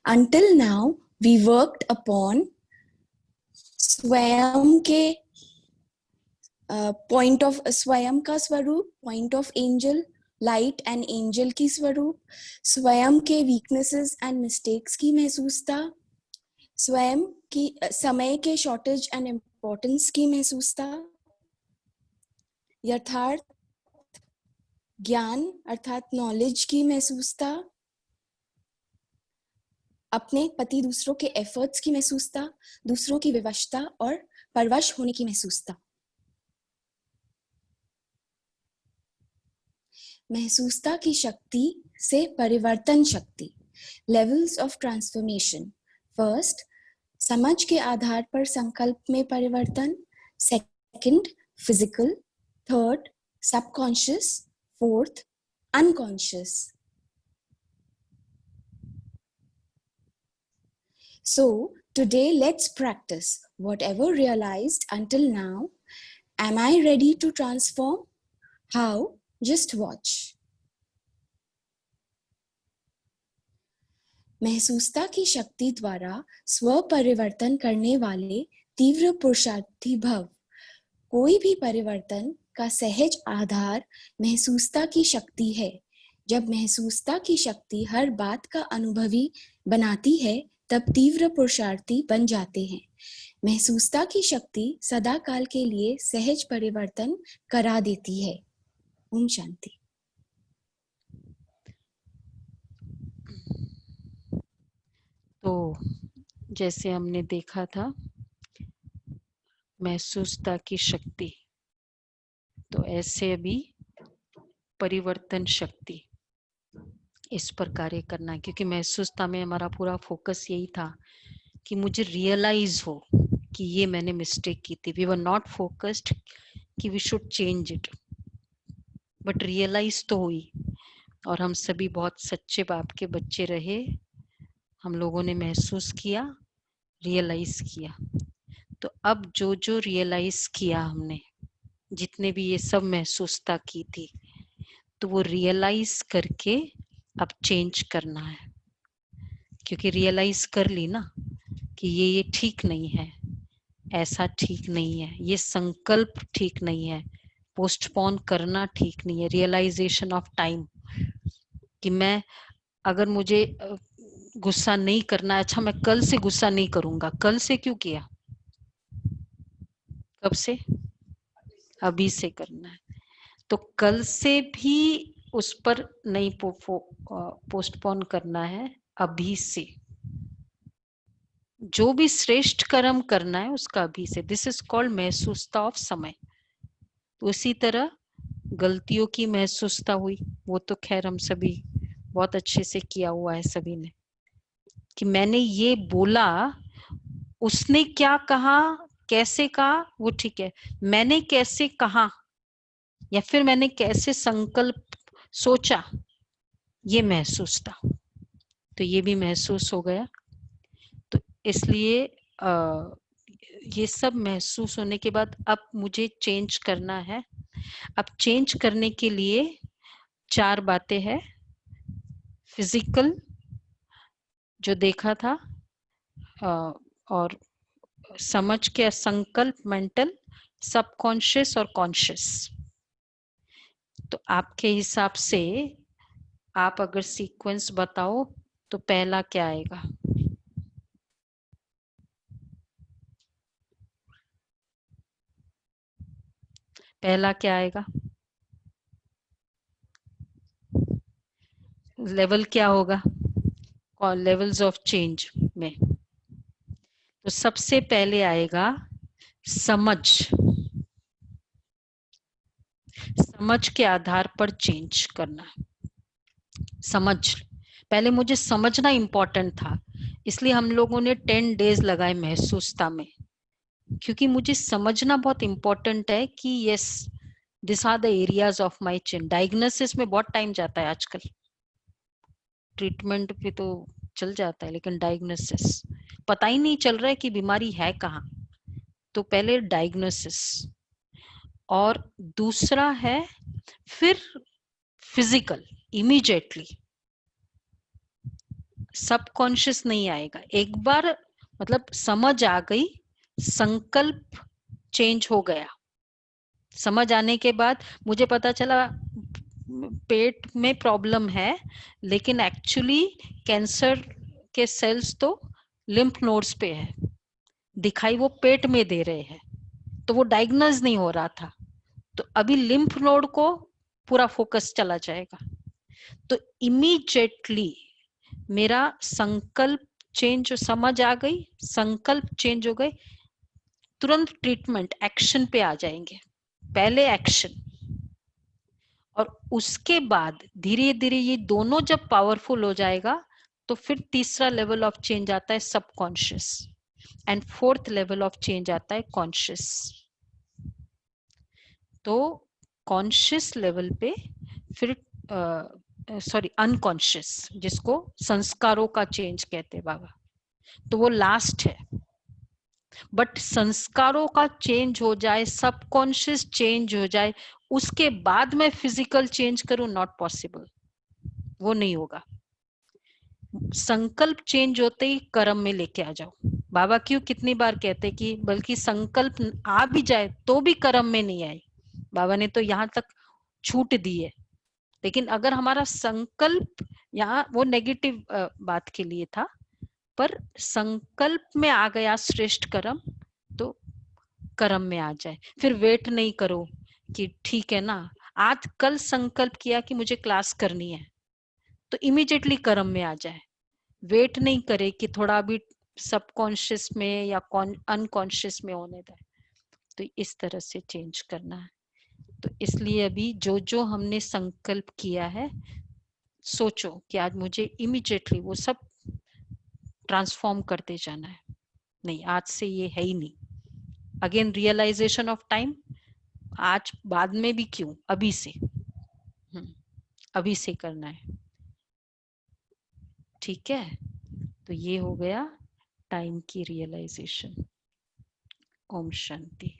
Until now, we worked upon स्वयं के point of स्वयं का स्वरूप, point of angel, light and angel की स्वरूप, स्वयं के वीकनेसेस एंड मिस्टेक्स की महसूसता, स्वयं की समय के शॉर्टेज एंड इम्पोर्टेंस की महसूसता, यथार्थ ज्ञान अर्थात नॉलेज की महसूसता, अपने प्रति दूसरों के एफर्ट्स की महसूसता, दूसरों की विवशता और परवश होने की महसूसता। महसूसता की शक्ति से परिवर्तन शक्ति, लेवल्स ऑफ ट्रांसफॉर्मेशन। फर्स्ट, समझ के आधार पर संकल्प में परिवर्तन, second physical, third subconscious, fourth unconscious. So today let's practice whatever realized until now. Am I ready to transform? How? Just watch. महसूसता की शक्ति द्वारा स्व परिवर्तन करने वाले तीव्र पुरुषार्थी भव। कोई भी परिवर्तन का सहज आधार महसूसता की शक्ति है। जब महसूसता की शक्ति हर बात का अनुभवी बनाती है, तब तीव्र पुरुषार्थी बन जाते हैं। महसूसता की शक्ति सदा काल के लिए सहज परिवर्तन करा देती है। ओम शांति। तो जैसे हमने देखा था महसूसता की शक्ति, तो ऐसे अभी परिवर्तन शक्ति, इस पर कार्य करना है। क्योंकि महसूसता में हमारा पूरा फोकस यही था कि मुझे रियलाइज हो कि ये मैंने मिस्टेक की थी। वी वर नॉट फोकस्ड कि we should change it, but realise तो हुई। और हम सभी बहुत सच्चे बाप के बच्चे रहे, हम लोगों ने महसूस किया, रियलाइज किया। तो अब जो जो रियलाइज किया हमने, जितने भी ये सब महसूसता की थी, तो वो रियलाइज करके अब चेंज करना है। क्योंकि रियलाइज कर ली ना कि ये ठीक नहीं है, ऐसा ठीक नहीं है, ये संकल्प ठीक नहीं है, पोस्टपोन करना ठीक नहीं है। रियलाइजेशन ऑफ टाइम कि मैं अगर मुझे गुस्सा नहीं करना है, अच्छा मैं कल से गुस्सा नहीं करूंगा। कल से क्यों किया? कब से? अभी से करना है। तो कल से भी उस पर नहीं पोस्टपोन करना है, अभी से जो भी श्रेष्ठ कर्म करना है उसका अभी से। दिस इज कॉल्ड महसूसता ऑफ समय। तो उसी तरह गलतियों की महसूसता हुई, वो तो खैर हम सभी बहुत अच्छे से किया हुआ है सभी ने, कि मैंने ये बोला, उसने क्या कहा, कैसे कहा, वो ठीक है। मैंने कैसे कहा या फिर मैंने कैसे संकल्प सोचा, ये महसूसता। तो ये भी महसूस हो गया। तो इसलिए ये सब महसूस होने के बाद अब मुझे चेंज करना है। अब चेंज करने के लिए 4 बातें हैं। फिजिकल जो देखा था, और समझ के संकल्प, मेंटल, सबकॉन्शियस और कॉन्शियस। तो आपके हिसाब से आप अगर सीक्वेंस बताओ तो पहला क्या आएगा? पहला क्या आएगा? लेवल क्या होगा लेवल्स ऑफ चेंज में? तो सबसे पहले आएगा समझ। समझ के आधार पर चेंज करना। समझ, पहले मुझे समझना इंपॉर्टेंट था, इसलिए हम लोगों ने 10 डेज लगाए महसूसता में। क्योंकि मुझे समझना बहुत इंपॉर्टेंट है कि yes this are the areas of my change. Diagnosis में बहुत टाइम जाता है आजकल, ट्रीटमेंट पे तो चल जाता है, लेकिन डायग्नोसिस पता ही नहीं चल रहा है कि बीमारी है कहाँ। तो पहले डायग्नोसिस, और दूसरा है फिर फिजिकल, इमीडिएटली सबकॉन्शियस नहीं आएगा। एक बार मतलब समझ आ गई, संकल्प चेंज हो गया, समझ आने के बाद मुझे पता चला पेट में प्रॉब्लम है, लेकिन एक्चुअली कैंसर के सेल्स तो लिम्फ नोड्स पे है, दिखाई वो पेट में दे रहे हैं, तो वो डायग्नोज नहीं हो रहा था। तो अभी लिम्फ नोड को पूरा फोकस चला जाएगा। तो इमीडिएटली मेरा संकल्प चेंज, समझ आ गई, संकल्प चेंज हो गए, तुरंत ट्रीटमेंट एक्शन पे आ जाएंगे। पहले एक्शन, और उसके बाद धीरे धीरे ये दोनों जब पावरफुल हो जाएगा तो फिर तीसरा लेवल ऑफ चेंज आता है subconscious, and fourth level of change आता है कॉन्शियस। तो कॉन्शियस लेवल पे फिर सॉरी अनकॉन्शियस, जिसको संस्कारों का चेंज कहते हैं बाबा, तो वो लास्ट है। बट संस्कारों का चेंज हो जाए, सबकॉन्शियस चेंज हो जाए, उसके बाद मैं फिजिकल चेंज करूं, नॉट पॉसिबल, वो नहीं होगा। संकल्प चेंज होते ही कर्म में लेके आ जाओ। बाबा क्यों कितनी बार कहते कि बल्कि संकल्प आ भी जाए तो भी कर्म में नहीं आए, बाबा ने तो यहाँ तक छूट दी है। लेकिन अगर हमारा संकल्प, यहाँ वो नेगेटिव बात के लिए था, पर संकल्प में आ गया श्रेष्ठ कर्म, तो कर्म में आ जाए। फिर वेट नहीं करो कि ठीक है ना, आज कल संकल्प किया कि मुझे क्लास करनी है, तो इमीडिएटली कर्म में आ जाए। वेट नहीं करे कि थोड़ा भी सबकॉन्शियस में या अनकॉन्शियस में होने दें। तो इस तरह से चेंज करना है। तो इसलिए अभी जो जो हमने संकल्प किया है, सोचो कि आज मुझे इमीडिएटली वो सब ट्रांसफॉर्म करते जाना है। नहीं, आज से ये है ही नहीं। अगेन रियलाइजेशन ऑफ टाइम, आज बाद में भी क्यों, अभी से, अभी से करना है। ठीक है, तो ये हो गया टाइम की रियलाइजेशन। ओम शांति।